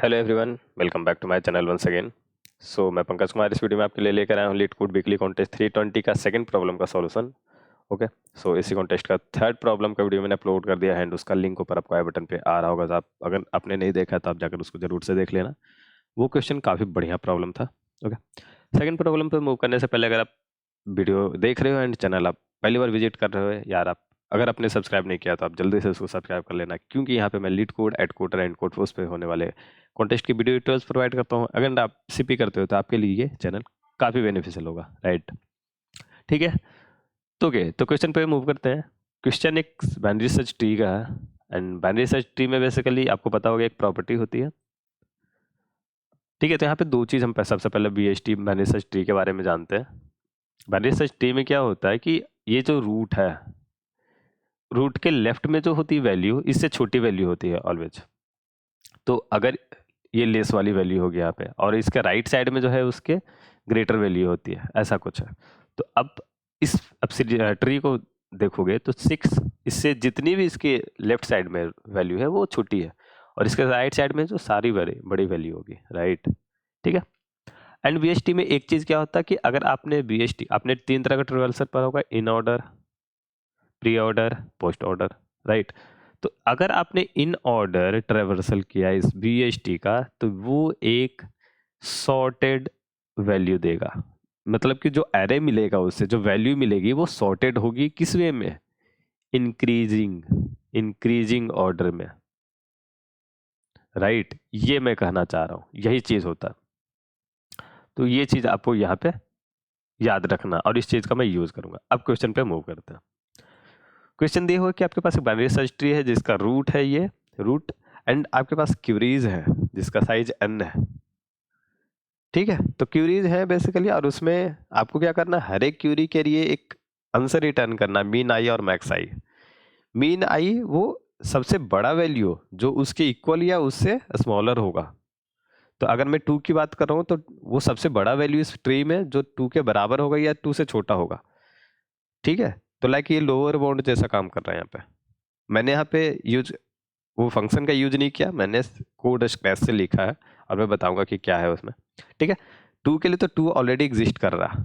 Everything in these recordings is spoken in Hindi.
Hello everyone, welcome back to my channel once again. मैं पंकज कुमार इस वीडियो में आपके लिए लेकर आया हूँ लीडकोड वीकली कॉन्टेस्ट 320 का सेकंड प्रॉब्लम का सॉल्यूशन। ओके, इसी कॉन्टेस्ट का थर्ड प्रॉब्लम का वीडियो मैंने अपलोड कर दिया है एंड उसका लिंक ऊपर आपको आई बटन पे आ रहा होगा। तो आप अगर आपने नहीं देखा तो आप जाकर उसको जरूर से देख लेना। वो क्वेश्चन काफ़ी बढ़िया प्रॉब्लम था। ओके, सेकेंड प्रॉब्लम पे मूव करने से पहले अगर आप वीडियो देख रहे हो एंड चैनल आप पहली बार विजिट कर रहे हो यार, आप अगर आपने सब्सक्राइब नहीं किया तो आप जल्दी से उसको सब्सक्राइब कर लेना, क्योंकि यहाँ पे मैं lead code, add code, and code उस पे होने वाले कॉन्टेस्ट की वीडियो डिटेल्स प्रोवाइड करता हूँ। अगर आप सीपी करते हो तो आपके लिए ये चैनल काफ़ी बेनिफिशियल होगा, राइट? ठीक है, तो क्वेश्चन पे मूव करते हैं। क्वेश्चन एक बाइनरी सर्च ट्री का है एंड बाइनरी सर्च ट्री में बेसिकली आपको पता होगा एक प्रॉपर्टी होती है। ठीक है, तो यहाँ पे दो चीज़ हम सबसे पहले BST बाइनरी सर्च ट्री के बारे में जानते हैं। बाइनरी सर्च ट्री में क्या होता है कि ये जो रूट है, रूट के लेफ्ट में जो होती है वैल्यू, इससे छोटी वैल्यू होती है ऑलवेज। तो अगर ये लेस वाली वैल्यू होगी यहाँ पे और इसके राइट साइड में जो है उसके ग्रेटर वैल्यू होती है, ऐसा कुछ है। तो अब ट्री को देखोगे तो 6, इससे जितनी भी इसके लेफ्ट साइड में वैल्यू है वो छोटी है और इसके राइट साइड में जो सारी बड़ी वैल्यू होगी, राइट? ठीक है, एंड BST में एक चीज़ क्या होता है कि अगर आपने BST, आपने 3 तरह का ट्रेवल्सर पढ़ा होगा, in order, pre order, post order, right? तो अगर आपने इन ऑर्डर ट्रेवर्सल किया इस BST का तो वो एक सॉर्टेड वैल्यू देगा। मतलब कि जो एरे मिलेगा उससे जो वैल्यू मिलेगी वो सॉर्टेड होगी, किस वे में? इंक्रीजिंग ऑर्डर में, राइट? ये मैं कहना चाह रहा हूँ, यही चीज होता है। तो ये चीज आपको यहाँ पे याद रखना और इस चीज का मैं यूज करूंगा। अब क्वेश्चन पे मूव करते हैं। क्वेश्चन दिया हुआ है कि आपके पास एक बाइनरी सर्च ट्री है जिसका रूट है ये रूट, एंड आपके पास क्यूरीज है जिसका साइज n है। ठीक है, तो क्यूरीज है बेसिकली और उसमें आपको क्या करना है, हर एक क्यूरी के लिए एक आंसर रिटर्न करना, मीन आई और मैक्स आई। मीन आई वो सबसे बड़ा वैल्यू जो उसके इक्वल या उससे स्मॉलर होगा। तो अगर मैं 2 की बात कर रहा हूँ तो वो सबसे बड़ा वैल्यू इस ट्री में जो 2 के बराबर होगा या 2 से छोटा होगा। ठीक है, तो लाइक ये लोअर बाउंड जैसा काम कर रहा है यहाँ पे। मैंने यहाँ पे यूज वो फंक्शन का यूज नहीं किया, मैंने कोड स्क्रैच से लिखा है और मैं बताऊंगा कि क्या है उसमें। ठीक है, 2 के लिए तो 2 ऑलरेडी एग्जिस्ट कर रहा,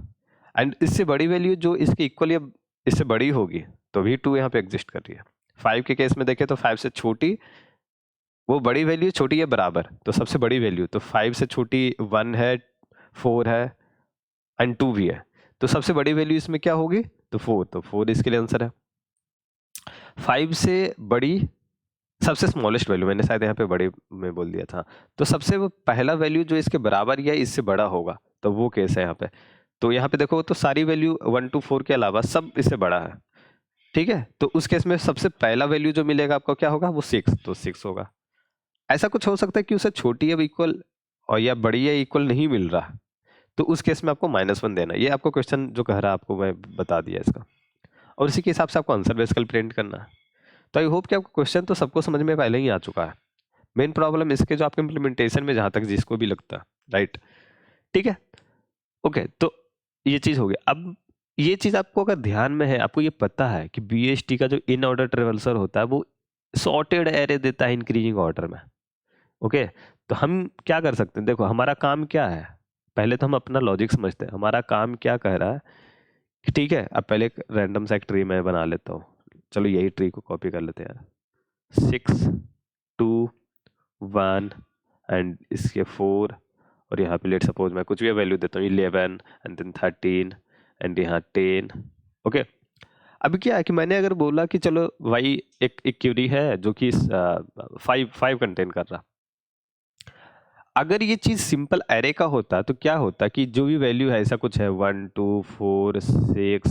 एंड इससे बड़ी वैल्यू जो इसके इक्वल या इससे बड़ी होगी तो भी 2 यहाँ पे एग्जिस्ट कर रही है। 5 के केस में देखें तो 5 से छोटी वो बड़ी वैल्यू, छोटी है बराबर, तो सबसे बड़ी वैल्यू तो 5 से छोटी 1 है, 4 है एंड 2 भी है। तो सबसे बड़ी वैल्यू इसमें क्या होगी? तो 4, तो 4 इसके लिए आंसर है। 5 से बड़ी सबसे स्मॉलेस्ट वैल्यू, मैंने शायद यहाँ पे बड़े में बोल दिया था, तो सबसे वो पहला वैल्यू जो इसके बराबर या इससे बड़ा होगा तो वो केस है यहाँ पे। तो यहाँ पे देखो तो सारी वैल्यू 1 to 4 के अलावा सब इससे बड़ा है। ठीक है, तो उस केस में सबसे पहला वैल्यू जो मिलेगा आपको क्या होगा? वो 6, तो 6 होगा। ऐसा कुछ हो सकता है कि उसे छोटी या इक्वल और या बड़ी या इक्वल नहीं मिल रहा, तो उस केस में आपको -1 देना। ये आपको क्वेश्चन जो कह रहा है आपको मैं बता दिया इसका, और इसी के हिसाब से आपको आंसर बेसिकली प्रिंट करना है। तो आई होप कि आपको क्वेश्चन तो सबको समझ में पहले ही आ चुका है। मेन प्रॉब्लम इसके जो आपके इम्प्लीमेंटेशन में जहां तक जिसको भी लगता है, राइट? ठीक है, ओके, तो ये चीज हो गई। अब ये चीज आपको अगर ध्यान में है, आपको ये पता है कि BST का जो इन ऑर्डर ट्रेवल्सर होता है वो सॉर्टेड एरे देता है इंक्रीजिंग ऑर्डर में। ओके, तो हम क्या कर सकते हैं? देखो हमारा काम क्या है, पहले तो हम अपना लॉजिक समझते हैं। हमारा काम क्या कह रहा है कि ठीक है, अब पहले एक रैंडम सा एक ट्री मैं बना लेता हूँ। चलो यही ट्री को कॉपी कर लेते हैं यार। 6, 2, 1 एंड इसके 4, और यहाँ पे लेट सपोज मैं कुछ भी वैल्यू देता हूँ 11 एंड देन 13 एंड यहाँ 10। ओके, अभी क्या है कि मैंने अगर बोला कि चलो भाई एक क्यूरी है जो कि 5 कंटेन कर रहा, अगर ये चीज सिंपल एरे का होता तो क्या होता कि जो भी वैल्यू है ऐसा कुछ है 1 2 4 6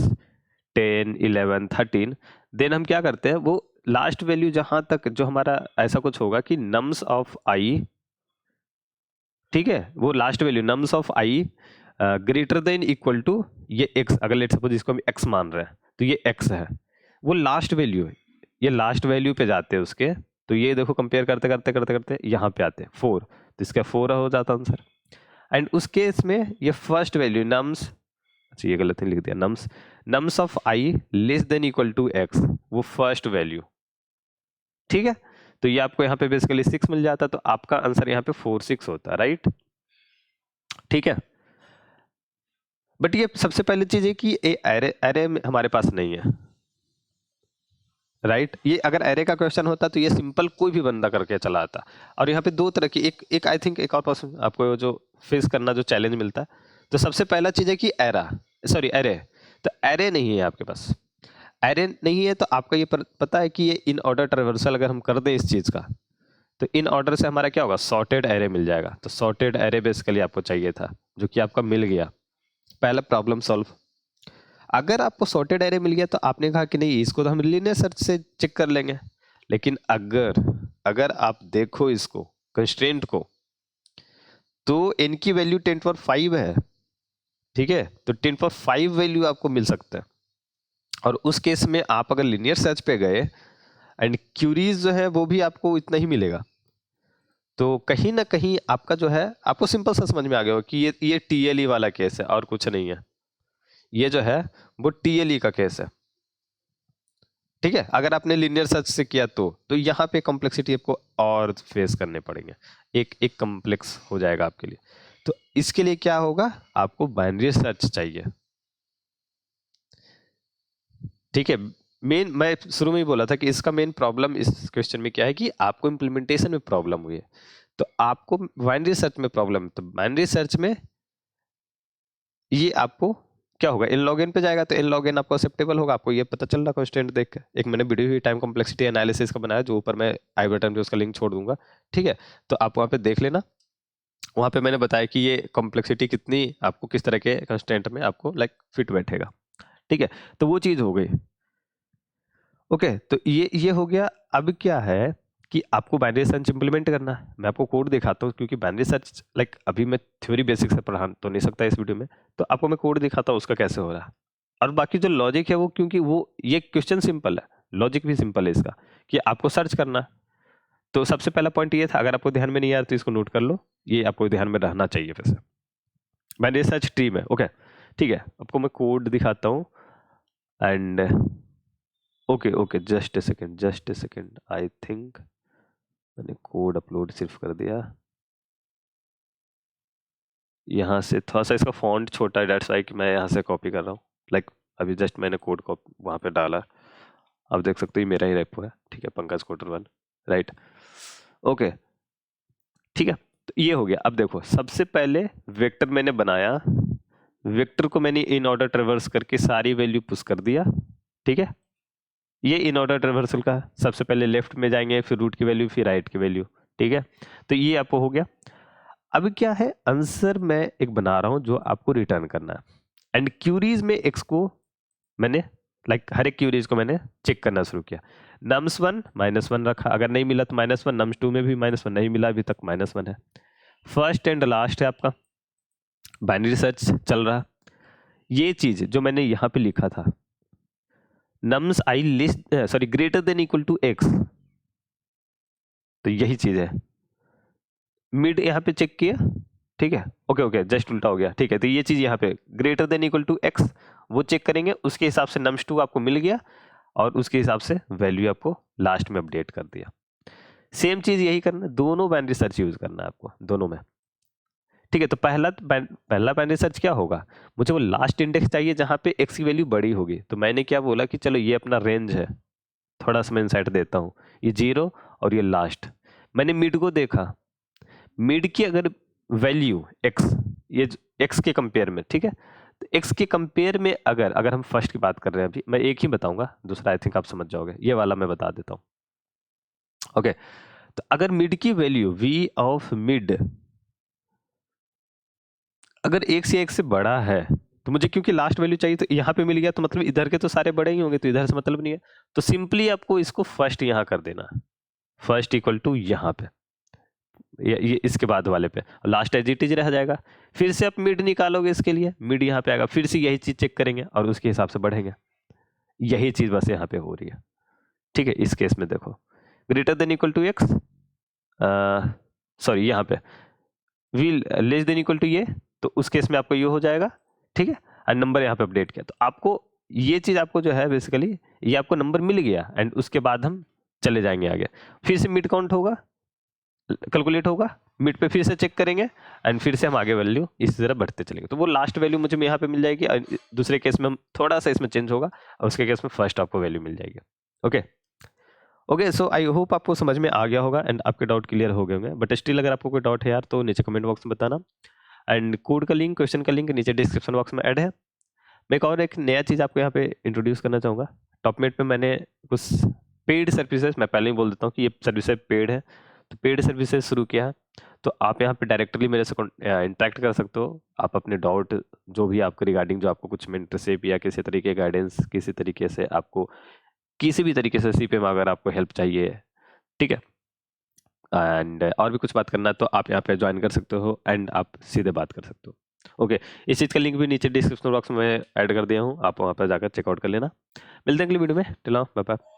10 11 13, देन हम क्या करते हैं वो लास्ट वैल्यू जहां तक जो हमारा ऐसा कुछ होगा कि नम्स ऑफ आई, ठीक है, वो last value nums of i greater than equal to ये x, अगर लेट सपोज इसको हम x मान रहे हैं तो ये x है, वो लास्ट वैल्यू है। ये लास्ट वैल्यू पे जाते हैं उसके, तो ये देखो कंपेयर करते करते करते करते यहाँ पे आते हैं 4, तो इसका 4 हो जाता आंसर। एंड उस केस में ये फर्स्ट वैल्यू नम्स, अच्छा ये गलत नहीं लिख दिया, nums of i less than equal to x, वो फर्स्ट वैल्यू। ठीक है, तो ये आपको यहाँ पे बेसिकली 6 मिल जाता, तो आपका आंसर यहाँ पे 4 6 होता, राइट। ठीक है, बट ये सबसे पहली चीज है कि एरे एरे हमारे पास नहीं है, राइट। ये अगर एरे का क्वेश्चन होता तो ये सिंपल कोई भी बंदा करके चला आता। और यहाँ पे दो तरह की एक आई थिंक एक और पर्सन आपको जो फेस करना जो चैलेंज मिलता है, तो सबसे पहला चीज है कि एरे, तो एरे नहीं है आपके पास, एरे नहीं है तो आपका ये पता है कि ये इन ऑर्डर ट्रेवर्सल अगर हम कर दें इस चीज का, तो इन ऑर्डर से हमारा क्या होगा, सॉर्टेड एरे मिल जाएगा। तो सॉर्टेड एरे बेसिकली आपको चाहिए था, जो कि आपका मिल गया, पहला प्रॉब्लम सॉल्व। अगर आपको सॉर्टेड एरे मिल गया तो आपने कहा कि नहीं इसको तो हम लीनियर सर्च से चेक कर लेंगे, लेकिन अगर आप देखो इसको कंस्ट्रेंट को, तो n की वैल्यू 10⁵ है, ठीक है, तो 10⁵ वैल्यू आपको मिल सकता है। और उस केस में आप अगर लीनियर सर्च पे गए एंड क्यूरीज जो है वो भी आपको इतना ही मिलेगा, तो कहीं ना कहीं आपका जो है, आपको सिंपल सा समझ में आ गया हो कि ये TLE वाला केस है और कुछ नहीं है, ये जो है वो TLE का केस है, ठीक है। अगर आपने लीनियर सर्च से किया तो यहाँ पे कॉम्प्लेक्सिटी आपको और फेस करने पड़ेंगे, एक कॉम्प्लेक्स हो जाएगा आपके लिए। तो इसके लिए क्या होगा, आपको बाइनरी सर्च चाहिए, ठीक है। मेन मैं शुरू में ही बोला था कि इसका मेन प्रॉब्लम इस क्वेश्चन में क्या है कि आपको इंप्लीमेंटेशन में प्रॉब्लम हुई है, तो आपको बाइनरी सर्च में प्रॉब्लम है। तो बाइनरी सर्च में ये आपको क्या होगा, इन लॉग एन पे जाएगा, तो इन लॉग एन आपको एक्सेप्टेबल होगा, आपको ये पता चल रहा कंस्ट्रेंट देख के। एक मैंने वीडियो ही टाइम कॉम्प्लेक्सिटी एनालिसिस का बनाया, जो ऊपर मैं आई बटन पे उसका लिंक छोड़ दूंगा, ठीक है। तो आप वहाँ पे देख लेना, वहाँ पे मैंने बताया कि ये कॉम्प्लेक्सिटी कितनी आपको किस तरह के कंस्ट्रेंट में आपको लाइक फिट बैठेगा, ठीक है। तो वो चीज़ हो गई, ओके। तो ये हो गया। अब क्या है कि आपको बाइनरी सर्च इंप्लीमेंट करना है। मैं आपको कोड दिखाता हूँ, क्योंकि बाइनरी सर्च लाइक अभी मैं थ्योरी बेसिक से पढ़ा तो नहीं सकता इस वीडियो में, तो आपको मैं कोड दिखाता हूँ उसका कैसे हो रहा है। और बाकी जो लॉजिक है वो, क्योंकि वो ये क्वेश्चन सिंपल है, लॉजिक भी सिंपल है इसका, कि आपको सर्च करना है। तो सबसे पहला पॉइंट ये था, अगर आपको ध्यान में नहीं आ रहा तो इसको नोट कर लो, ये आपको ध्यान में रहना चाहिए फिर से। बाइनरी सर्च ट्री में, ओके, ठीक है। आपको मैं कोड दिखाता हूँ and okay, just a second, I think मैंने कोड अपलोड सिर्फ कर दिया। यहाँ से थोड़ा सा इसका फॉन्ट छोटा है, डेट्स वाई कि मैं यहाँ से कॉपी कर रहा हूँ। लाइक अभी जस्ट मैंने कोड को वहाँ पे डाला, आप देख सकते हो मेरा ही रेपो है, ठीक है, पंकज कोटर 1, राइट, ओके, ठीक है। तो ये हो गया। अब देखो, सबसे पहले वेक्टर मैंने बनाया, वेक्टर को मैंने इन ऑर्डर ट्रेवर्स करके सारी वैल्यू पुश कर दिया, ठीक है। ये इन ऑर्डर ट्रेवर्सल का, सबसे पहले लेफ्ट में जाएंगे, फिर रूट की वैल्यू, फिर राइट की वैल्यू, ठीक है। तो ये आपको हो गया। अब क्या है, आंसर मैं एक बना रहा हूं जो आपको रिटर्न करना है, एंड क्यूरीज में एक्स को मैंने लाइक हर एक क्यूरीज को मैंने चेक करना शुरू किया। nums1 -1 रखा, अगर नहीं मिला तो -1, nums2 में भी -1 नहीं मिला अभी तक, -1 है। फर्स्ट एंड लास्ट है आपका, बाइनरी सर्च चल रहा। ये चीज जो मैंने यहां पे लिखा था, nums i list sorry greater than equal to x, तो यही चीज है। मिड यहाँ पे चेक किया, ठीक है, ओके, जस्ट उल्टा हो गया, ठीक है। तो ये चीज यहाँ पे greater than equal to x वो चेक करेंगे, उसके हिसाब से nums2 आपको मिल गया, और उसके हिसाब से वैल्यू आपको लास्ट में अपडेट कर दिया। सेम चीज यही करना, दोनों बाइनरी सर्च यूज करना है आपको दोनों में, ठीक है। तो पहला बाइनरी सर्च क्या होगा, मुझे वो लास्ट इंडेक्स चाहिए जहां पे x की वैल्यू बड़ी होगी। तो मैंने क्या बोला कि चलो ये अपना रेंज है, थोड़ा सा मैं इंसाइट देता हूँ, ये 0 और ये लास्ट। मैंने मिड को देखा, मिड की अगर वैल्यू x, ये x के कंपेयर में, ठीक है, तो x के कंपेयर में अगर हम फर्स्ट की बात कर रहे हैं, अभी मैं एक ही बताऊंगा, दूसरा आई थिंक आप समझ जाओगे, ये वाला मैं बता देता हूँ, ओके। तो अगर मिड की वैल्यू v ऑफ मिड अगर 1 से 1 से बड़ा है, तो मुझे क्योंकि लास्ट वैल्यू चाहिए, तो यहाँ पे मिल गया, तो मतलब इधर के तो सारे बड़े ही होंगे, तो इधर से मतलब नहीं है। तो सिंपली आपको इसको फर्स्ट यहाँ कर देना, फर्स्ट इक्वल टू यहाँ पे, ये इसके बाद वाले पे, लास्ट एज इट इज रह जाएगा। फिर से आप मिड निकालोगे, इसके लिए मिड यहाँ पे आएगा, फिर से यही चीज चेक करेंगे और उसके हिसाब से बढ़ेंगे। यही चीज बस यहाँ पे हो रही है, ठीक है। इस केस में देखो, greater than equal to x, sorry यहाँ पे we less than equal to ये, तो उस केस में आपको ये हो जाएगा, ठीक है। और नंबर यहाँ पे अपडेट किया, तो आपको ये चीज आपको जो है बेसिकली ये आपको नंबर मिल गया, एंड उसके बाद हम चले जाएंगे आगे, फिर से मिड काउंट होगा, कैलकुलेट होगा, मिड पे फिर से चेक करेंगे एंड फिर से हम आगे वैल्यू इसी तरह बढ़ते चलेंगे। तो वो लास्ट वैल्यू मुझे यहाँ पे मिल जाएगी, दूसरे केस में हम थोड़ा सा इसमें चेंज होगा और उसके केस में फर्स्ट आपको वैल्यू मिल जाएगी। ओके, सो आई होप आपको समझ में आ गया होगा एंड आपके डाउट क्लियर हो गए होंगे, बट स्टिल अगर आपको कोई डाउट है यार तो नीचे कमेंट बॉक्स में बताना, एंड कोड का लिंक, क्वेश्चन का लिंक नीचे डिस्क्रिप्शन बॉक्स में ऐड है। मैं एक नया चीज़ आपको यहाँ पे इंट्रोड्यूस करना चाहूँगा। टॉपमेट पे मैंने कुछ पेड सर्विसेज, मैं पहले ही बोल देता हूँ कि ये सर्विसेज पेड है, तो पेड सर्विसेज शुरू किया है, तो आप यहाँ पे डायरेक्टली मेरे से इंटरेक्ट कर सकते हो। आप अपने डाउट जो भी आपके रिगार्डिंग, जो आपको कुछ मेंटरशिप या किसी तरीके गाइडेंस, किसी तरीके से आपको किसी भी तरीके से सीपीएम अगर आपको हेल्प चाहिए, ठीक है, एंड और भी कुछ बात करना है तो आप यहाँ पे ज्वाइन कर सकते हो एंड आप सीधे बात कर सकते हो। ओके, इस चीज़ का लिंक भी नीचे डिस्क्रिप्शन बॉक्स में ऐड कर दिया हूँ, आप वहाँ पर जाकर चेकआउट कर लेना। मिलते हैं अगली वीडियो में, टिल नाउ बाय बाय।